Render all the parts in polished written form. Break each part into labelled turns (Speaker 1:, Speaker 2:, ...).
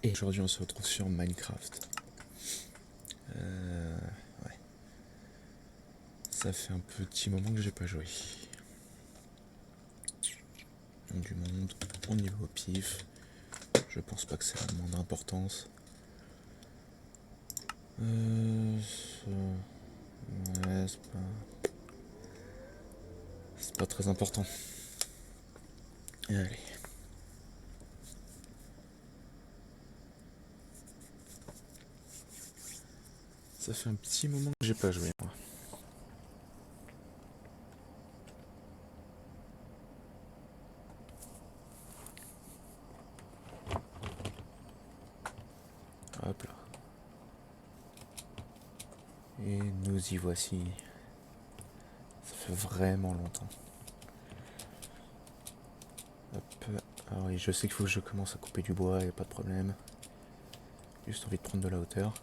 Speaker 1: Et aujourd'hui on se retrouve sur Minecraft. Ouais. Ça fait un petit moment que j'ai pas joué. Du monde, on y va au pif. Je pense pas que c'est vraiment d'importance. Ouais, c'est pas très important. Allez. Ça fait un petit moment que j'ai pas joué, moi. Hop là. Et nous y voici. Ça fait vraiment longtemps. Hop. Ah oui, je sais qu'il faut que je commence à couper du bois, y a pas de problème. Juste envie de prendre de la hauteur.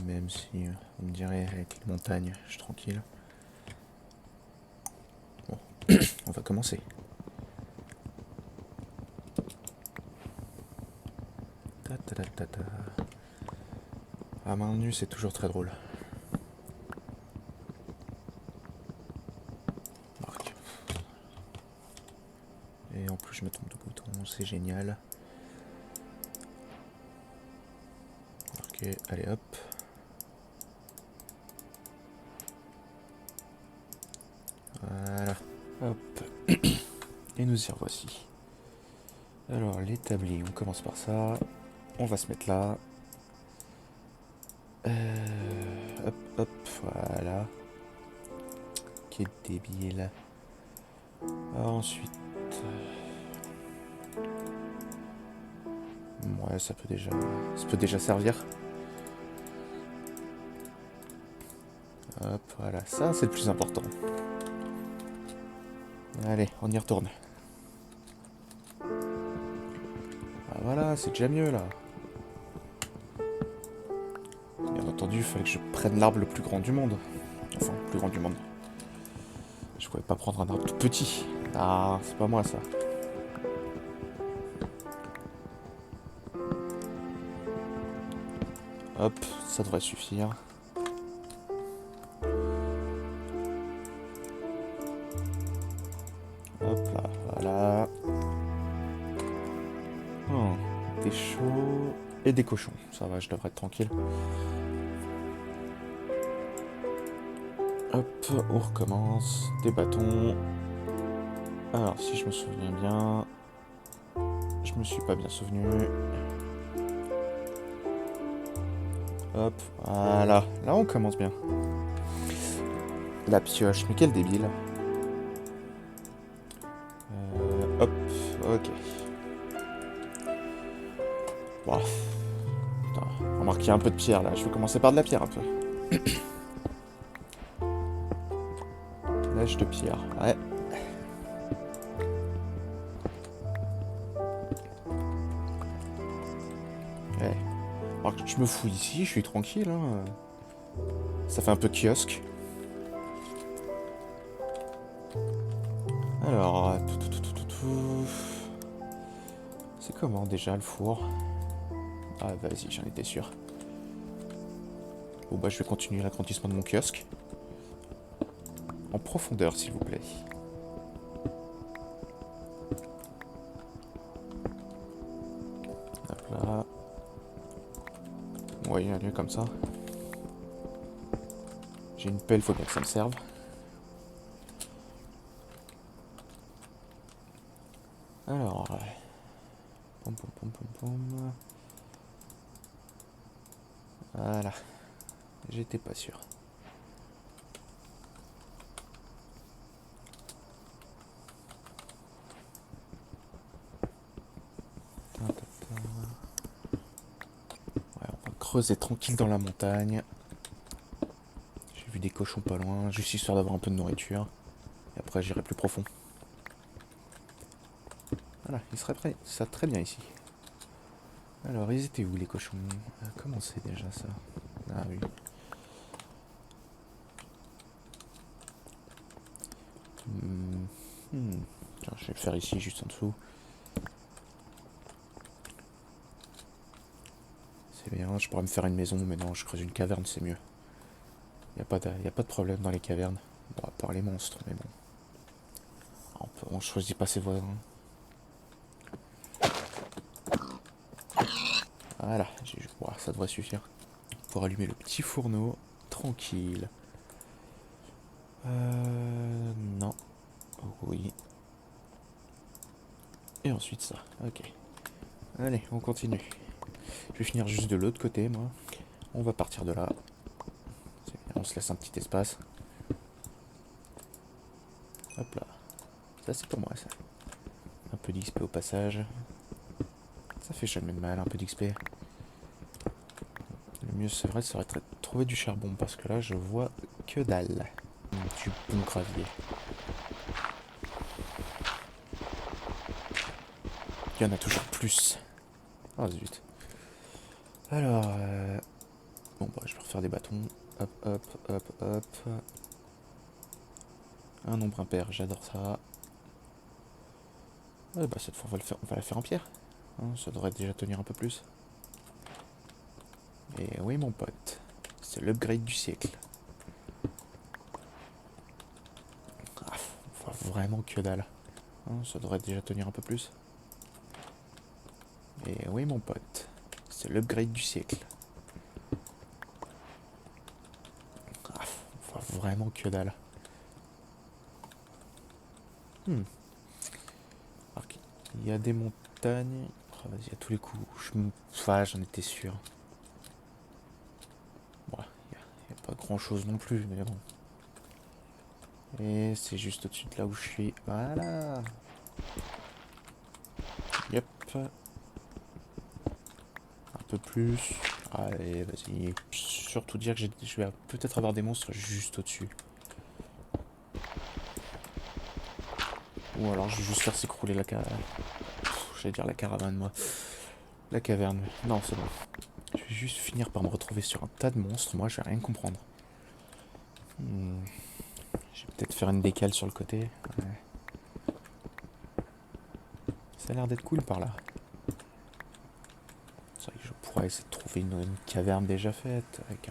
Speaker 1: Même si on me dirait avec les montagnes, je suis tranquille. Bon, on va commencer. Ta ta ta ta ta. À main nue, c'est toujours très drôle. Marc. Et en plus, je me trompe de bouton, c'est génial. Ok, allez hop. Voilà. Hop. Et nous y revoici. Alors, l'établi, on commence par ça. On va se mettre là. Hop, hop, voilà. Quel débile. Ensuite. Ouais, ça peut déjà servir. Hop, voilà, ça c'est le plus important. Allez, on y retourne. Ah voilà, c'est déjà mieux là. Bien entendu, il fallait que je prenne l'arbre le plus grand du monde. Enfin, le plus grand du monde. Je pouvais pas prendre un arbre tout petit. Ah, c'est pas moi ça. Hop, ça devrait suffire. Hop là, voilà. Oh, des chauds et des cochons. Ça va, je devrais être tranquille. Hop, on recommence. Des bâtons. Alors, si je me souviens bien... Je me suis pas bien souvenu. Hop, voilà. Là, on commence bien. La pioche, mais quel débile. Hop, ok. Bon. Putain, remarque qu'il y a un peu de pierre là. Je vais commencer par de la pierre un peu. Lèche de pierre, ouais. Ouais. Alors que je me fous ici, je suis tranquille. Hein. Ça fait un peu kiosque. Alors, c'est comment déjà le four? Ah vas-y, j'en étais sûr. Bon bah je vais continuer l'agrandissement de mon kiosque. En profondeur s'il vous plaît. Hop là. Ouais, il y a lieu comme ça. J'ai une pelle, faut bien que ça me serve. Alors... Pom pom pom pom pom. Voilà. J'étais pas sûr. Ouais, on va creuser tranquille dans la montagne. J'ai vu des cochons pas loin, juste histoire d'avoir un peu de nourriture. Et après j'irai plus profond. Voilà, il serait prêt. Ça très bien ici. Alors, ils étaient où les cochons? Comment c'est déjà ça? Ah oui. Tiens, je vais le faire ici, juste en dessous. C'est bien, je pourrais me faire une maison, mais non, je creuse une caverne, c'est mieux. Y a pas de problème dans les cavernes. Bon, à part les monstres, mais bon. On choisit pas ses voisins. Voilà, ouah, ça devrait suffire. Pour allumer le petit fourneau, tranquille. Non. Oui. Et ensuite ça, ok. Allez, on continue. Je vais finir juste de l'autre côté, moi. On va partir de là. On se laisse un petit espace. Hop là. Ça, c'est pour moi, ça. Un peu d'XP au passage. Ça fait jamais de mal, un peu d'XP. Le mieux, c'est vrai, ça serait de trouver du charbon, parce que là, je vois que dalle. Du bon gravier. Il y en a toujours plus. Oh zut. Alors, bon, bah, je vais refaire des bâtons. Hop, hop, hop, hop. Un nombre impair, j'adore ça. Ouais, bah, cette fois, on va la faire en pierre. Hein, ça devrait déjà tenir un peu plus. Et oui, mon pote, c'est l'upgrade du siècle. Ah, on voit vraiment que dalle. Hein, ça devrait déjà tenir un peu plus. Et oui, mon pote, c'est l'upgrade du siècle. Ah, on voit vraiment que dalle. Alors, il y a des montagnes. Oh, vas-y, à tous les coups. Enfin, j'en étais sûr. Bon, il n'y a pas grand chose non plus, mais bon. Et c'est juste au-dessus de là où je suis. Voilà. Yep. Un peu plus. Allez, vas-y. Surtout dire que je vais peut-être avoir des monstres juste au-dessus. Ou alors je vais juste faire s'écrouler la caravane. J'allais dire la caravane, moi. La caverne. Non, c'est bon. Je vais juste finir par me retrouver sur un tas de monstres. Moi, je vais rien comprendre. Je vais peut-être faire une décale sur le côté. Ouais. Ça a l'air d'être cool par là. C'est vrai que je pourrais essayer de trouver une caverne déjà faite. Avec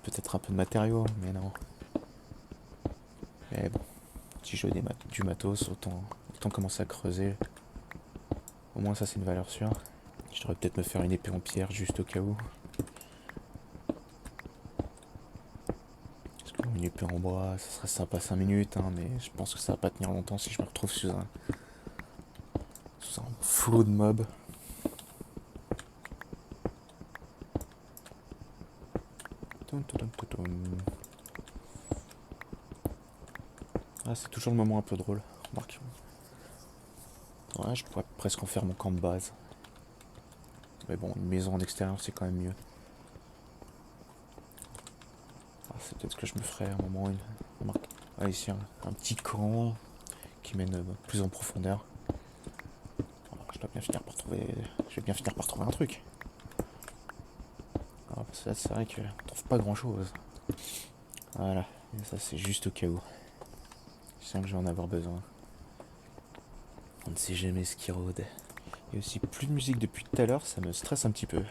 Speaker 1: peut-être un peu de matériaux, mais non. Mais bon. Si je veux du matos, autant commencer à creuser. Au moins ça c'est une valeur sûre. Je devrais peut-être me faire une épée en pierre juste au cas où. Parce que une épée en bois, ça serait sympa 5 minutes, hein, mais je pense que ça va pas tenir longtemps si je me retrouve sous un flot de mobs. Ah, c'est toujours le moment un peu drôle. Remarque. Ouais, je pourrais presque en faire mon camp de base. Mais bon, une maison en extérieur, c'est quand même mieux. Ah, c'est peut-être ce que je me ferais à un moment. Remarque. Ah, ici, un petit camp qui mène plus en profondeur. Alors, je vais bien finir par trouver un truc. Alors, parce que là, c'est vrai qu'on trouve pas grand-chose. Voilà. Et ça, c'est juste au cas où. Je sens que je vais en avoir besoin. On ne sait jamais ce qui rôde. Il y a aussi plus de musique depuis tout à l'heure, ça me stresse un petit peu.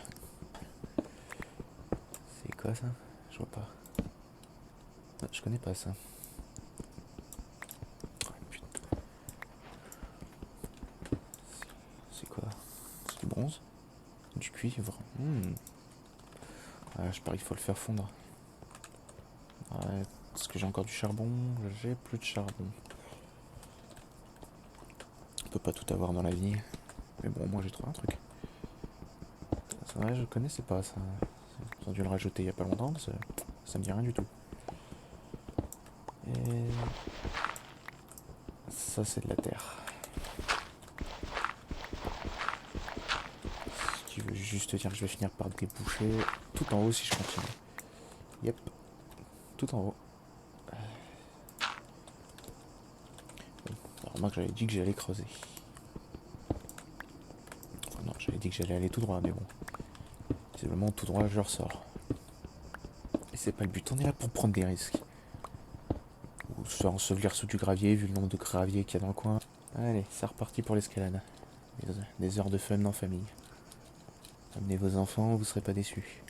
Speaker 1: C'est quoi ça? Je vois pas. Ah, je connais pas ça. Oh, putain. C'est quoi? C'est du bronze? Du cuivre? Ah, je parie qu'il faut le faire fondre. Ouais, est-ce que j'ai encore du charbon? J'ai plus de charbon. On peut pas tout avoir dans la vie. Mais bon, moi j'ai trouvé un truc. C'est vrai, je connaissais pas ça. Ils ont dû le rajouter il y a pas longtemps, ça me dit rien du tout. Et ça c'est de la terre. Ce qui veut juste dire que je vais finir par déboucher tout en haut si je continue. Yep, tout en haut. Alors moi que j'avais dit que j'allais creuser. Enfin, non, j'avais dit que j'allais aller tout droit, mais bon. Visiblement tout droit je ressors. Et c'est pas le but, on est là pour prendre des risques. Ou se faire ensevelir sous du gravier vu le nombre de gravier qu'il y a dans le coin. Allez, c'est reparti pour l'escalade. Des heures de fun en famille. Amenez vos enfants, vous serez pas déçus.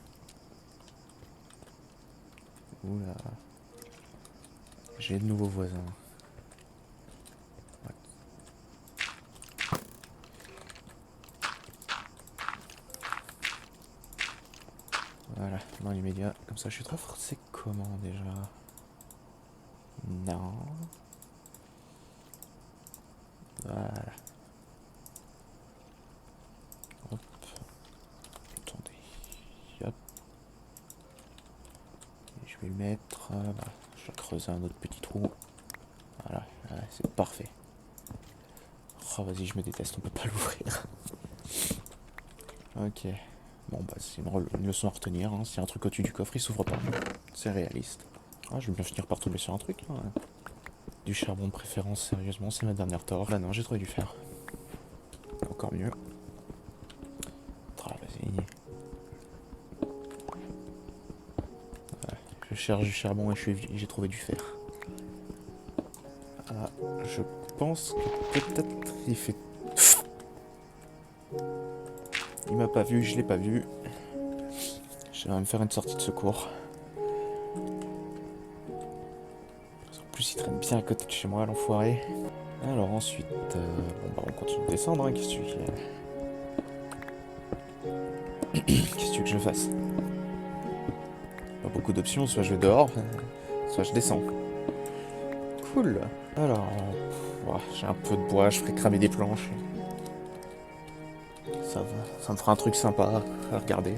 Speaker 1: Oula. J'ai de nouveaux voisins. Ouais. Voilà, dans l'immédiat. Comme ça, je suis très fort. C'est comment déjà? Non. Voilà. Hop. Attendez. Hop. Et je vais le mettre. Bah, je vais creuser un autre petit trou. Voilà, c'est parfait. Oh, vas-y, je me déteste, on peut pas l'ouvrir. Ok. Bon, bah, c'est une leçon à retenir. Hein. S'il y a un truc au-dessus du coffre, il s'ouvre pas. C'est réaliste. Ah, je vais bien finir par tomber sur un truc, là. Du charbon de préférence, sérieusement, c'est ma dernière tort. Là, non, j'ai trouvé du fer. Encore mieux. Ah, vas-y. Ouais, je cherche du charbon et j'ai trouvé du fer. Ah, je pense que peut-être il fait... Il m'a pas vu, je l'ai pas vu. Je vais me faire une sortie de secours. En plus, il traîne bien à côté de chez moi, l'enfoiré. Alors ensuite, bon bah on continue de descendre, hein. Qu'est-ce que qu'est-ce que tu veux que je fasse? Pas beaucoup d'options, soit je vais dehors, soit je descends. Cool. Alors, j'ai un peu de bois, je ferai cramer des planches. Ça me fera un truc sympa à regarder.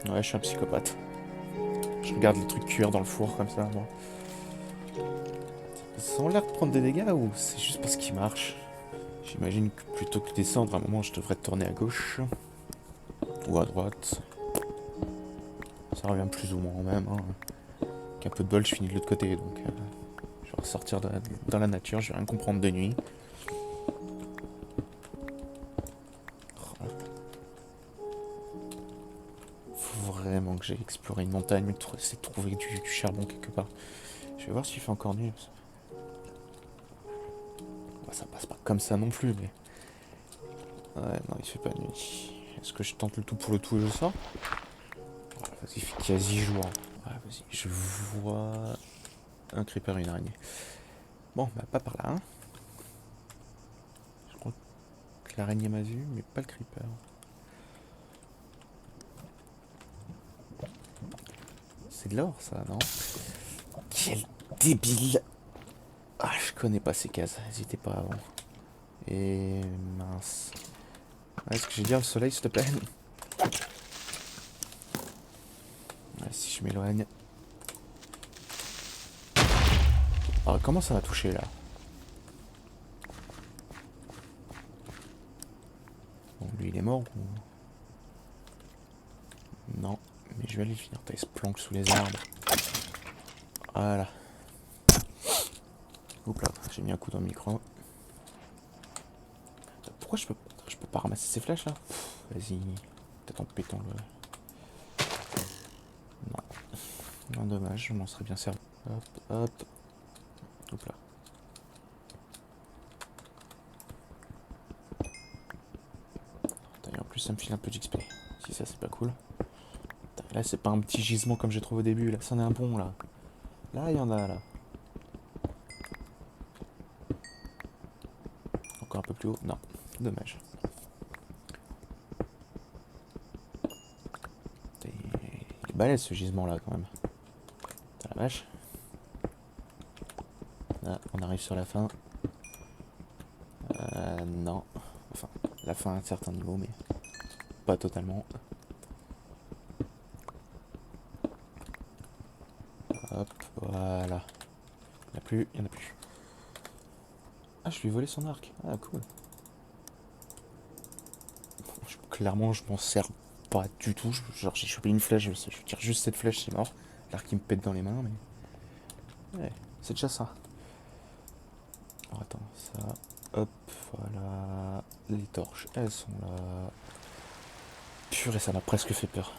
Speaker 1: Ouais, je suis un psychopathe. Je regarde les trucs cuire dans le four comme ça, moi. Ça a l'air de prendre des dégâts ou c'est juste parce qu'ils marchent? J'imagine que plutôt que descendre, à un moment, je devrais tourner à gauche. Ou à droite. Ça revient plus ou moins au même. Hein. Avec un peu de bol, je finis de l'autre côté. Donc, je vais ressortir dans la nature, je vais rien comprendre de nuit. Faut vraiment que j'aille explorer une montagne, essayer de trouver du charbon quelque part. Je vais voir s'il fait encore nuit. Ça passe pas comme ça non plus, mais... Ouais, non, il fait pas nuit. Est-ce que je tente le tout pour le tout et je sors? Vas-y, il fait quasi jour. Ouais, vas-y, je vois un creeper et une araignée. Bon, bah pas par là, hein. Je crois que l'araignée m'a vu, mais pas le creeper. C'est de l'or, ça, non? Quel débile! Ah, je connais pas ces cases, n'hésitez pas avant. Et mince. Est-ce que j'ai dire le soleil, s'il te plaît? Si je m'éloigne. Ah, comment ça va toucher là? Bon, lui il est mort ou... Non, mais je vais aller le finir. Il se planque sous les arbres. Voilà. Oups là, j'ai mis un coup dans le micro. Pourquoi je peux pas ramasser ces flèches là? Vas-y, peut-être en pétant le... Non. Non, dommage, je m'en serais bien servi. Hop, hop. Oups là. Et en plus ça me file un peu d'XP. Si ça c'est pas cool. Là c'est pas un petit gisement comme j'ai trouvé au début, là c'en est un bon là. Là il y en a là. Encore un peu plus haut? Non, dommage. Il est balèze ce gisement là quand même. T'as la vache. Là on arrive sur la fin. Non. Enfin, la fin à un certain niveau mais pas totalement. Hop, voilà. Il n'y en a plus, il y en a plus. Ah, je lui ai volé son arc. Ah, cool. Clairement, je m'en sers pas du tout. Genre, j'ai chopé une flèche, je tire juste cette flèche, c'est mort. L'arc qui me pète dans les mains, mais... Ouais, c'est déjà ça. Alors, attends, ça... Hop, voilà... Les torches, elles sont là... Purée, ça m'a presque fait peur.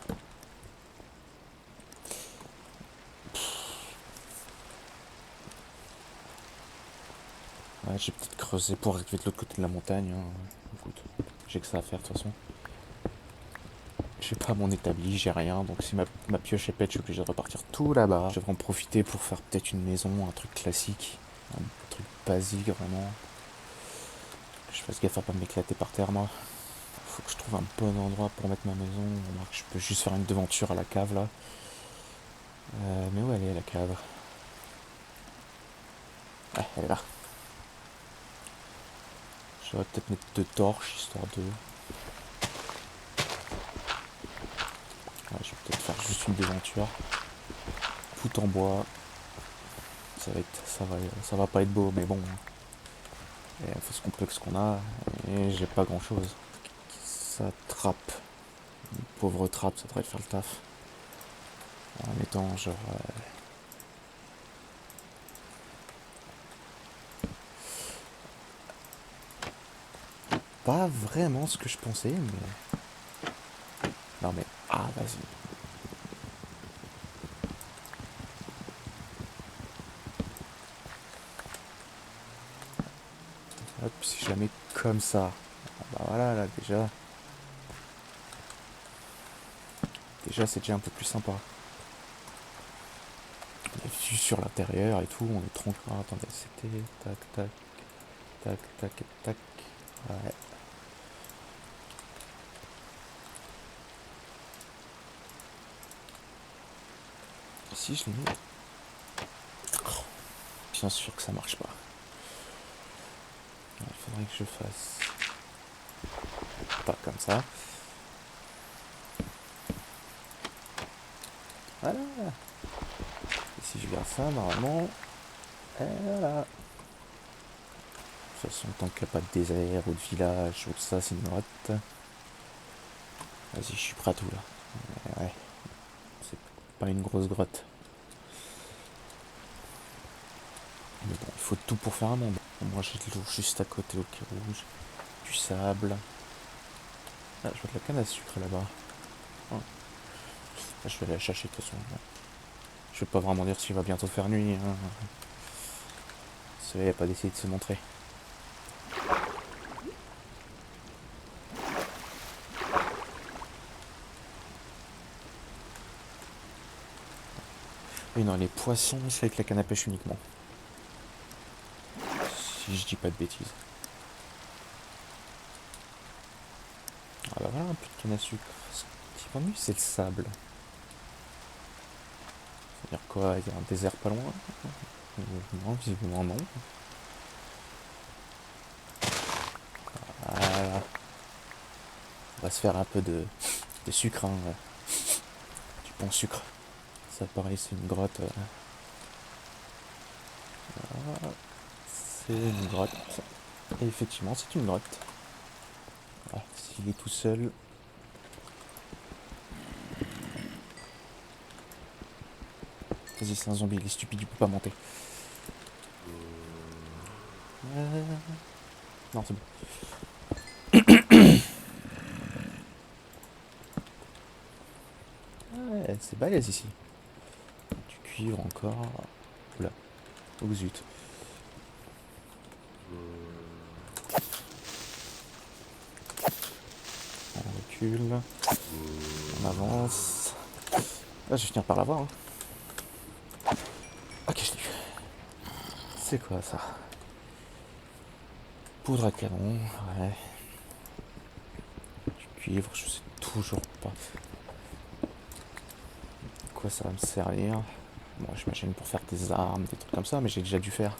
Speaker 1: Ouais, j'ai peut-être creusé pour arriver de l'autre côté de la montagne. Hein. Écoute, j'ai que ça à faire de toute façon. J'ai pas mon établi, j'ai rien, donc si ma pioche est pète, je suis obligé de repartir tout là-bas. Je devrais en profiter pour faire peut-être une maison, un truc classique, un truc basique vraiment. Que je fasse gaffe à pas m'éclater par terre, moi. Faut que je trouve un bon endroit pour mettre ma maison. Je peux juste faire une devanture à la cave là. Mais où elle est la cave? Ah, elle est là. Je vais peut-être mettre 2 torches histoire de. Ouais, je vais peut-être faire juste une devanture. Tout en bois. Ça va pas être beau, mais bon. Il faut se complexe qu'on a. Et j'ai pas grand chose. Ça trappe. Une pauvre trappe, ça devrait faire le taf. En mettant genre. Pas vraiment ce que je pensais, mais. Non mais. Ah, vas-y. Hop, si je la mets comme ça. Ah bah voilà, là, déjà. Déjà, c'est déjà un peu plus sympa. La vue sur l'intérieur et tout, on est tranquille. Ah, attendez, c'était. Tac, tac, tac, tac, tac. Ouais. Si je l'ai mis. Bien sûr que ça marche pas. Il faudrait que je fasse. Pas comme ça. Voilà. Et si je garde ça, normalement. Et voilà. De toute façon, tant qu'il n'y a pas de désert ou de village ou de ça, c'est une grotte. Vas-y, je suis prêt à tout là. Ouais. C'est pas une grosse grotte. Mais bon, il faut tout pour faire un monde. Moi, j'ai de l'eau juste à côté au cas où. Du sable. Ah, je vois de la canne à sucre là-bas. Oh. Ah, je vais aller la chercher de toute façon. Je vais pas vraiment dire s'il va bientôt faire nuit. Hein. Le soleil n'a pas décidé de se montrer. Oui, non, les poissons, c'est avec la canne à pêche uniquement. Si je dis pas de bêtises. Ah bah voilà, un peu de canne à sucre. Ce qui m'ennuie, c'est le sable. C'est-à-dire quoi? Il y a un désert pas loin? Non, visiblement non. Voilà. On va se faire un peu de sucre, hein. Du bon sucre. Ça pareil, c'est une grotte. Voilà. C'est une grotte. Et effectivement, c'est une grotte. Voilà. S'il est tout seul. Vas-y, c'est un zombie, il est stupide, il peut pas monter. Non, c'est bon. Ouais, c'est balèze ici. Du cuivre encore. Oula. Oh zut. On recule. On avance. Là, je vais finir par l'avoir. Hein. Ok, je l'ai eu. C'est quoi ça? Poudre à canon, ouais. Du cuivre, je sais toujours pas quoi ça va me servir. Bon, j'imagine pour faire des armes, des trucs comme ça, mais j'ai déjà dû faire.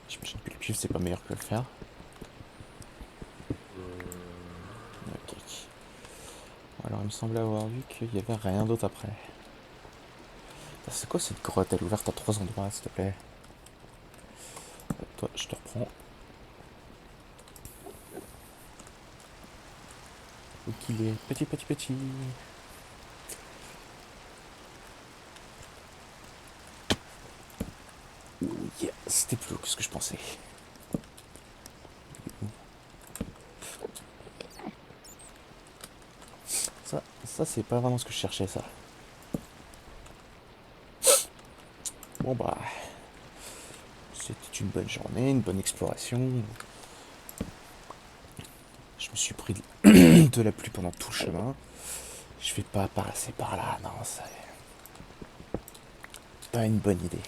Speaker 1: J'imagine que le cuivre c'est pas meilleur que le fer. Ok. Alors il me semblait avoir vu qu'il y avait rien d'autre après. C'est quoi cette grotte? Elle est ouverte à 3 endroits, s'il te plaît. Toi, je te reprends. Où qu'il est? Petit, petit, petit. Yeah, c'était plus haut que ce que je pensais. Ça c'est pas vraiment ce que je cherchais, ça. Bon bah, c'était une bonne journée, une bonne exploration. Je me suis pris de... de la pluie pendant tout le chemin. Je vais pas passer par là, non, c'est pas une bonne idée.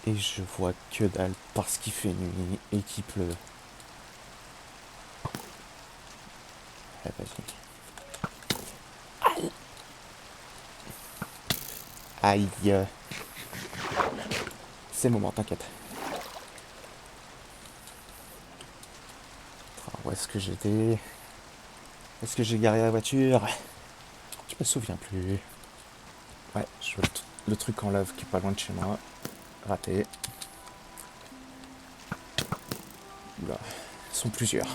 Speaker 1: Et je vois que dalle parce qu'il fait nuit et qu'il pleut. Eh, vas-y. Aïe. C'est le moment, t'inquiète. Où est-ce que j'étais? Où est-ce que j'ai garé la voiture? Je me souviens plus. Ouais, je vois le truc en lave qui est pas loin de chez moi. Raté. Oula, ils sont plusieurs.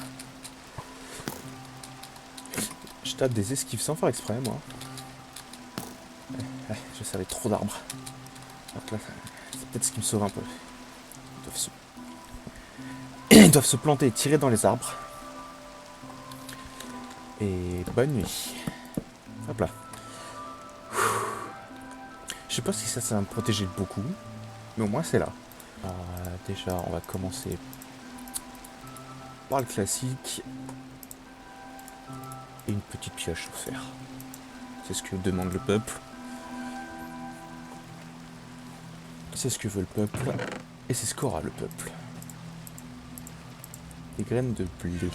Speaker 1: Je tape des esquives sans faire exprès, moi. Je savais trop d'arbres. Donc là, c'est peut-être ce qui me sauve un peu. Ils doivent se planter et tirer dans les arbres. Et bonne nuit. Hop là. Je sais pas si ça va me protéger beaucoup, mais au moins c'est là. Alors, déjà, on va commencer par le classique. Et une petite pioche au fer. C'est ce que demande le peuple. C'est ce que veut le peuple. Et c'est ce qu'aura le peuple. Des graines de blé.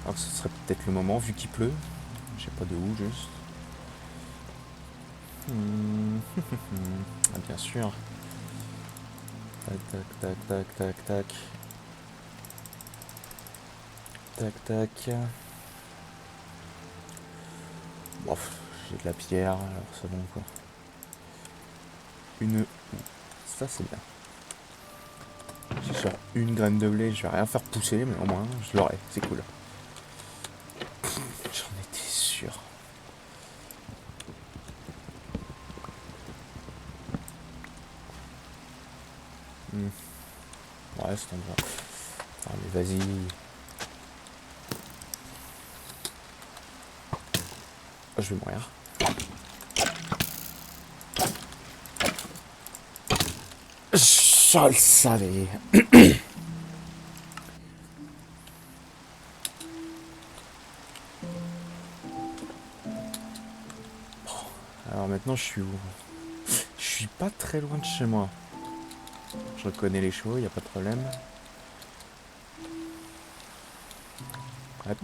Speaker 1: Alors ce serait peut-être le moment vu qu'il pleut. Je sais pas de où juste. Ah, bien sûr. Tac, tac, tac, tac, tac, tac. Tac, tac. Bon, j'ai de la pierre, alors c'est bon quoi. Ça c'est bien. Si sur une graine de blé, je vais rien faire pousser, mais au moins je l'aurai, c'est cool. J'en étais sûr. Ouais, c'est endroit. Allez, vas-y. Oh, je vais mourir. Je le savais. Alors maintenant, je suis où? Je suis pas très loin de chez moi. Je reconnais les chevaux, y a pas de problème. Hop.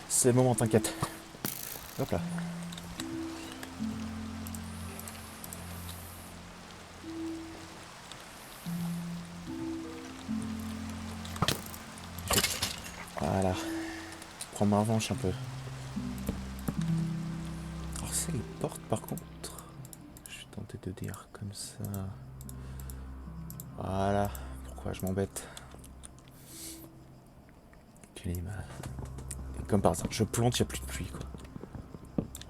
Speaker 1: C'est le moment, t'inquiète. Hop là. Voilà. Prends ma revanche un peu. Alors c'est les portes par contre. Je suis tenté de dire comme ça. Voilà. Pourquoi je m'embête? Climat. Et comme par hasard, je plante, il n'y a plus de pluie quoi.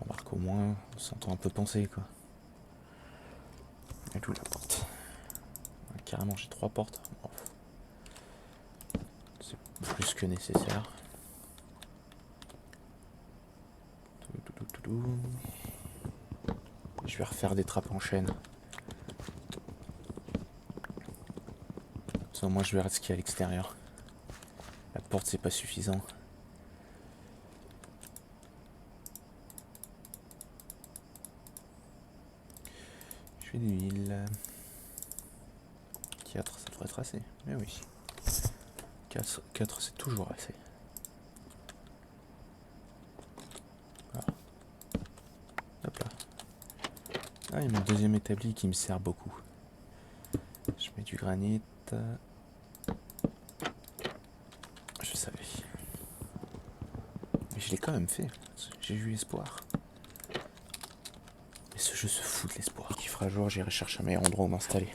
Speaker 1: On remarque au moins, on s'entend un peu penser quoi. Et d'où la porte? Carrément j'ai 3 portes. Bon. C'est plus que nécessaire. Je vais refaire des trappes en chaîne. Ça, moi je verrai ce qu'il y a à l'extérieur. La porte c'est pas suffisant. Je fais de l'huile. 4 ça devrait être assez. Mais oui. 4 c'est toujours assez. Voilà. Hop là. Ah, il y a mon deuxième établi qui me sert beaucoup. Je mets du granit. Je savais. Mais je l'ai quand même fait. J'ai eu espoir. Et ce jeu se fout de l'espoir. Qui fera jour, j'irai chercher un meilleur endroit où m'installer.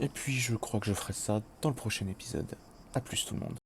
Speaker 1: Et puis je crois que je ferai ça dans le prochain épisode. A plus tout le monde.